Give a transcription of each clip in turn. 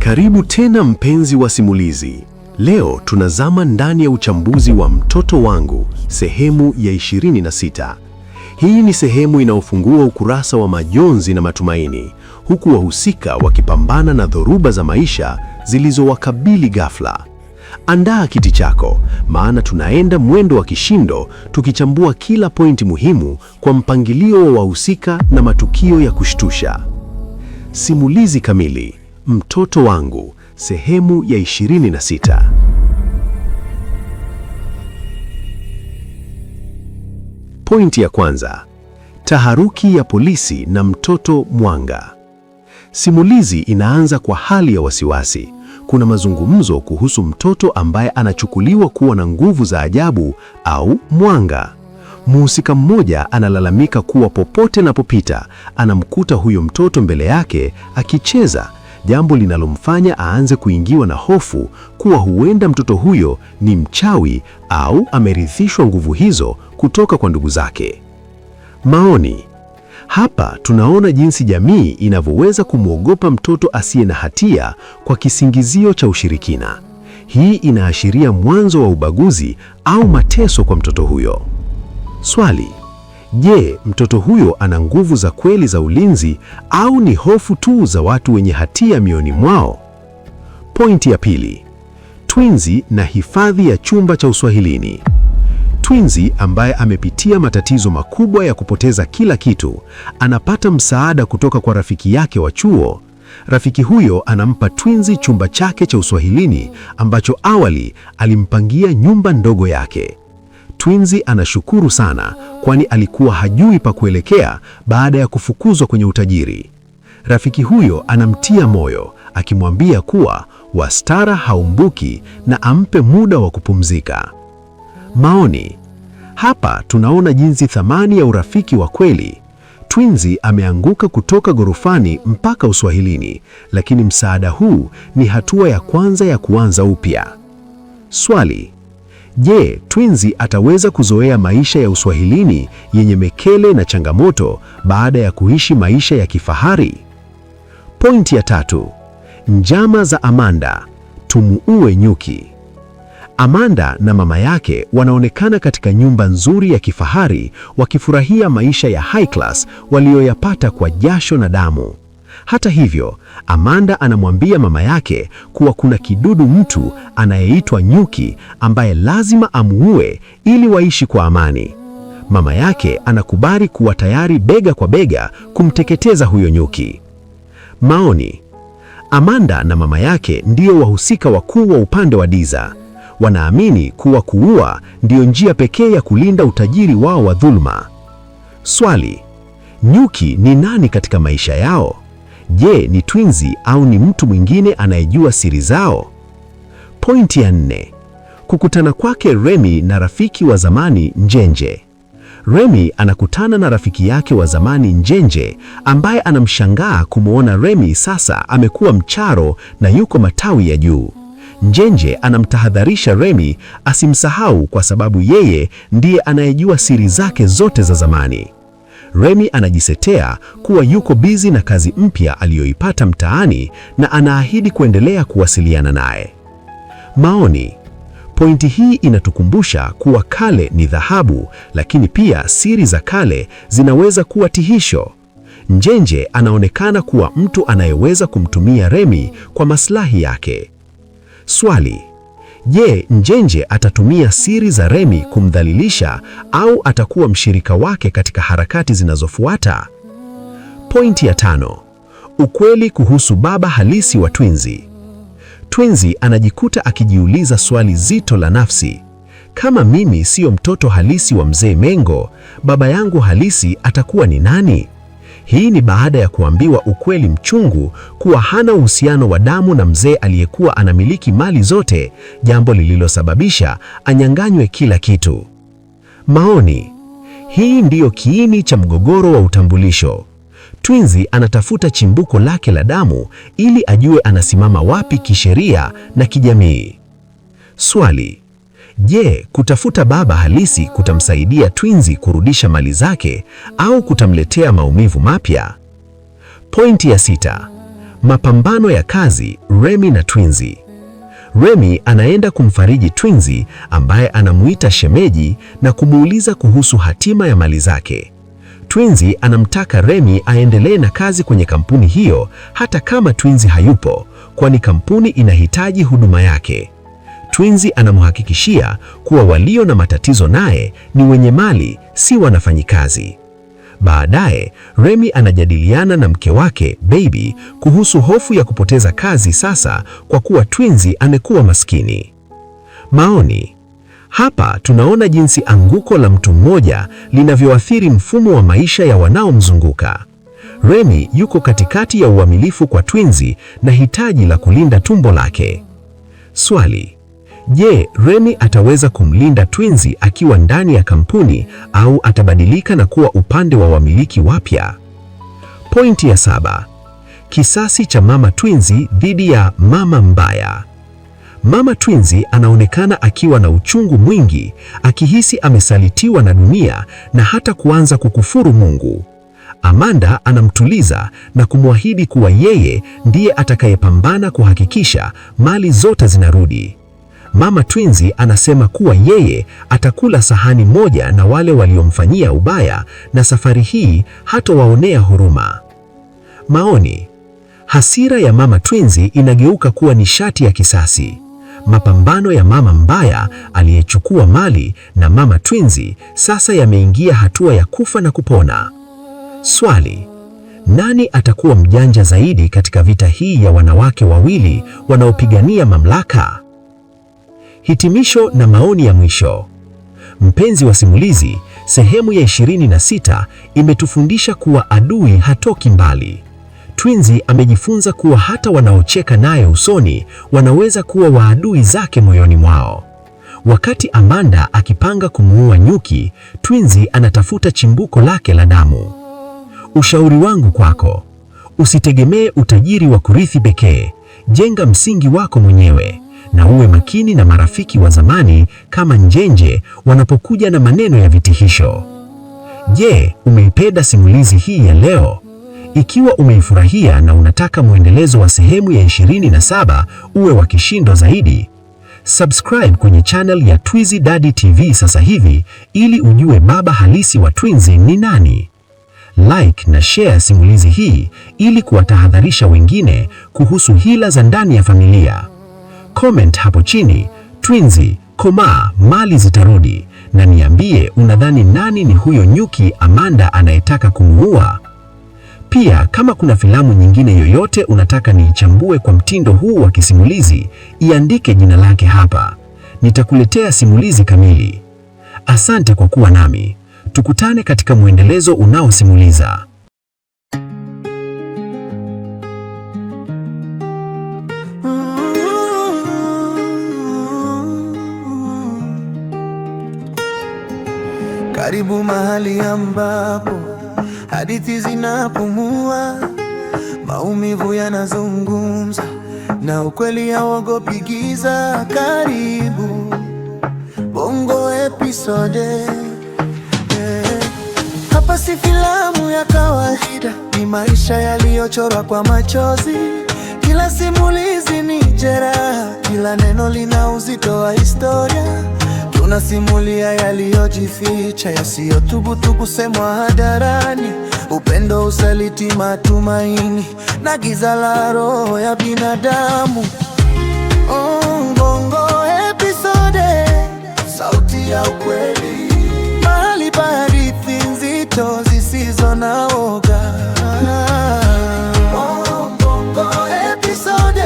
Karibu tena mpenzi wa simulizi. Leo tunazama ndani ya uchambuzi wa Mtoto Wangu, sehemu ya 26. Hii ni sehemu inayofungua ukurasa wa majonzi na matumaini, huku wahusika wakipambana na dhoruba za maisha zilizowakabili ghafla. Andaa kiti chako, maana tunaenda mwendo wa kishindo, tukichambua kila pointi muhimu kwa mpangilio wa wahusika na matukio ya kushtusha. Simulizi kamili. Mtoto Wangu, sehemu ya 26. Pointi ya kwanza: taharuki ya polisi na mtoto Mwanga. Simulizi inaanza kwa hali ya wasiwasi. Kuna mazungumzo kuhusu mtoto ambaye anachukuliwa kuwa na nguvu za ajabu au mwanga. Mhusika mmoja analalamika kuwa popote anapopita anamkuta huyo mtoto mbele yake akicheza, jambo linalomfanya aanze kuingiwa na hofu kuwa huenda mtoto huyo ni mchawi au amerithishwa nguvu hizo kutoka kwa ndugu zake. Maoni. Hapa tunaona jinsi jamii inavyoweza kumwogopa mtoto asiye na hatia kwa kisingizio cha ushirikina. Hii inaashiria mwanzo wa ubaguzi au mateso kwa mtoto huyo. Swali: je, mtoto huyo ana nguvu za kweli za ulinzi au ni hofu tu za watu wenye hatia mioyoni mwao? Pointi ya pili: Twinzi na hifadhi ya chumba cha uswahilini. Twinzi ambaye amepitia matatizo makubwa ya kupoteza kila kitu, anapata msaada kutoka kwa rafiki yake wa chuo. Rafiki huyo anampa Twinzi chumba chake cha uswahilini ambacho awali alimpangia nyumba ndogo yake. Twinzi anashukuru sana, kwani alikuwa hajui pa kuelekea baada ya kufukuzwa kwenye utajiri. Rafiki huyo anamtia moyo akimwambia kuwa wastara haumbuki na ampe muda wa kupumzika. Maoni. Hapa tunaona jinsi thamani ya urafiki wa kweli. Twinzi ameanguka kutoka ghorofani mpaka uswahilini, lakini msaada huu ni hatua ya kwanza ya kuanza upya. Swali: je, Twinzi ataweza kuzoea maisha ya uswahilini yenye mekele na changamoto baada ya kuishi maisha ya kifahari? Pointi ya tatu: njama za Amanda, tumuue nyuki. Amanda na mama yake wanaonekana katika nyumba nzuri ya kifahari wakifurahia maisha ya high class walioyapata kwa jasho na damu. Hata hivyo, Amanda anamwambia mama yake kuwa kuna kidudu mtu anayeitwa nyuki ambaye lazima amuue ili waishi kwa amani. Mama yake anakubali kuwa tayari bega kwa bega kumteketeza huyo nyuki. Maoni. Amanda na mama yake ndio wahusika wakuu wa upande wa Diza. Wanaamini kuwa kuua ndiyo njia pekee ya kulinda utajiri wao wa dhuluma. Swali: nyuki ni nani katika maisha yao? Je, ni Twinzi au ni mtu mwingine anayejua siri zao? Pointi ya 4: kukutana kwake Remi na rafiki wa zamani Njenje. Remi anakutana na rafiki yake wa zamani Njenje ambaye anamshangaa kumwona Remi sasa amekuwa mcharo na yuko matawi ya juu. Njenje anamtahadharisha Remi asimsahau kwa sababu yeye ndiye anayejua siri zake zote za zamani. Remi anajisetea kuwa yuko bizi na kazi mpya aliyoipata mtaani na anaahidi kuendelea kuwasiliana naye. Maoni. Pointi hii inatukumbusha kuwa kale ni dhahabu, lakini pia siri za kale zinaweza kuwa tihisho. Njenje anaonekana kuwa mtu anayeweza kumtumia Remi kwa maslahi yake. Swali: je, Njenje atatumia siri za Remi kumdhalilisha au atakuwa mshirika wake katika harakati zinazofuata? Pointi ya 5: ukweli kuhusu baba halisi wa Twinzi. Twinzi anajikuta akijiuliza swali zito la nafsi: kama mimi siyo mtoto halisi wa mzee Mengo, baba yangu halisi atakuwa ni nani? Hii ni baada ya kuambiwa ukweli mchungu kuwa hana uhusiano wa damu na mzee aliyekuwa anamiliki mali zote, jambo lililosababisha anyang'anywe kila kitu. Maoni. Hii ndiyo kiini cha mgogoro wa utambulisho. Twinzi anatafuta chimbuko lake la damu ili ajue anasimama wapi kisheria na kijamii. Swali: je, kutafuta baba halisi kutamsaidia Twinzi kurudisha mali zake au kutamletea maumivu mapya? Pointi ya 6: Mapambano ya kazi, Remi na Twinzi. Remi anaenda kumfariji Twinzi ambaye anamuita shemeji na kumuuliza kuhusu hatima ya mali zake. Twinzi anamtaka Remi aendelee na kazi kwenye kampuni hiyo hata kama Twinzi hayupo, kwani kampuni inahitaji huduma yake. Twinzi anamhakikishia kuwa walio na matatizo naye ni wenye mali, si wafanyikazi. Baadaye, Remi anajadiliana na mke wake, Baby, kuhusu hofu ya kupoteza kazi sasa kwa kuwa Twinzi amekuwa maskini. Maoni. Hapa tunaona jinsi anguko la mtu mmoja linavyoathiri mfumo wa maisha ya wanaomzunguka. Remi yuko katikati ya uaminifu kwa Twinzi na hitaji la kulinda tumbo lake. Swali: je, Remi ataweza kumlinda Twinzi akiwa ndani ya kampuni au atabadilika na kuwa upande wa wamiliki wapya? Pointi ya 7. Kisasi cha Mama Twinzi dhidi ya Mama Mbaya. Mama Twinzi anaonekana akiwa na uchungu mwingi, akihisi amesalitiwa na dunia na hata kuanza kukufuru Mungu. Amanda anamtuliza na kumwahidi kuwa yeye ndiye atakayepambana kuhakikisha mali zote zinarudi. Mama Twinzi anasema kuwa yeye atakula sahani moja na wale waliomfanyia ubaya na safari hii hatowaonea huruma. Maoni. Hasira ya Mama Twinzi inageuka kuwa nishati ya kisasi. Mapambano ya Mama Mbaya aliyechukua mali na Mama Twinzi sasa yameingia hatua ya kufa na kupona. Swali: nani atakuwa mjanja zaidi katika vita hii ya wanawake wawili wanaopigania mamlaka? Hitimisho na maoni ya mwisho. Mpenzi wa simulizi, sehemu ya 26 imetufundisha kuwa adui hatoki mbali. Twinzi amejifunza kuwa hata wanaocheka naye usoni wanaweza kuwa waadui zake moyoni mwao. Wakati Amanda akipanga kumuua nyuki, Twinzi anatafuta chimbuko lake la damu. Ushauri wangu kwako: usitegemee utajiri wa kurithi pekee, jenga msingi wako mwenyewe. Na uwe makini na marafiki wa zamani kama Njenje wanapokuja na maneno ya vitisho. Je, umeipenda simulizi hii ya leo? Ikiwa umeifurahia na unataka mwendelezo wa sehemu ya 27 uwe wa kishindo zaidi, subscribe kwenye channel ya Twizy Daddy TV sasa hivi ili ujue baba halisi wa Twinzi ni nani. Like na share simulizi hii ili kuwatahadharisha wengine kuhusu hila za ndani ya familia. Comment hapo chini, Twinzi, komaa, mali zitarudi, na niambie unadhani nani ni huyo nyuki Amanda anayetaka kumuua? Pia kama kuna filamu nyingine yoyote unataka niichambue kwa mtindo huu wa kisimulizi, iandike jina lake hapa. Nitakuletea simulizi kamili. Asante kwa kuwa nami. Tukutane katika mwendelezo unaosimuliza. Karibu mahali ambapo hadithi zinapumua, maumivu yanazungumza na ukweli hauogopi giza. Karibu Bongo Episode. Hapa si filamu ya kawaida, ni maisha yaliyochorwa kwa machozi. Kila simulizi ni jeraha, kila neno lina uzito wa historia. Tunasimulia yaliyojificha, yasiyothubutu kusemwa hadharani. Upendo, usaliti, matumaini na giza la roho ya binadamu. Bongo Episode, sauti ya ukweli, mahali pa hadithi nzito zisizo na woga. Bongo Episode,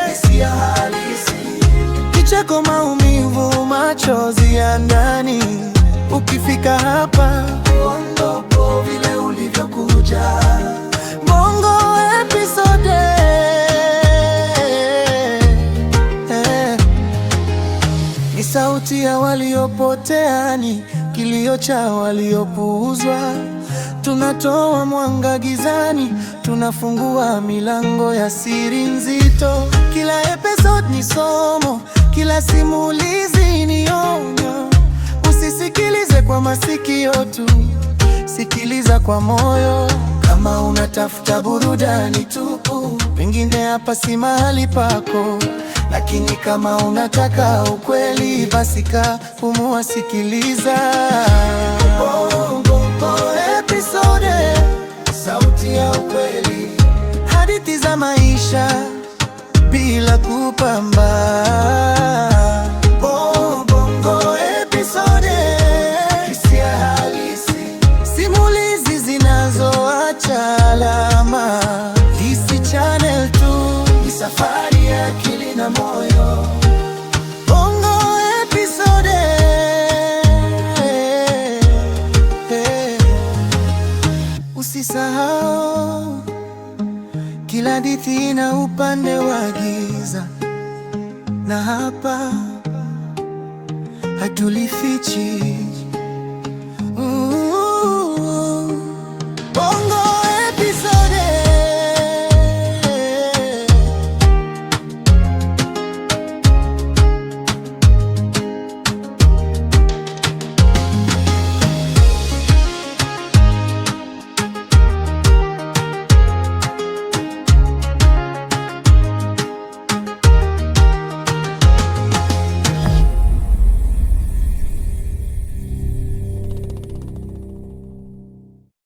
hisia halisi, kicheko, maumivu, machozi ya ndani. Ukifika hapa, ondopo vile ulivyokuja. Bongo Episode, ni sauti ya waliopotea, ni kilio cha waliopuuzwa. Tunatoa mwanga gizani, tunafungua milango ya siri nzito. Kila episode ni somo, kila simulizi ni onyo. Usisikilize kwa masikio tu, sikiliza kwa moyo. Kama unatafuta burudani tupu, pengine hapa si mahali pako, lakini kama unataka ukweli, basi kaa, pumua, sikiliza. Bongo episode, sauti ya ukweli, hadithi za maisha bila kupamba. Bongo episode, hisia halisi, simulizi zinazoacha alama. Hisi Channel 2 ni safari ya akili na moyo. Bongo episode, usisahau, kila hadithi ina upande wa giza, na hapa hatulifichi.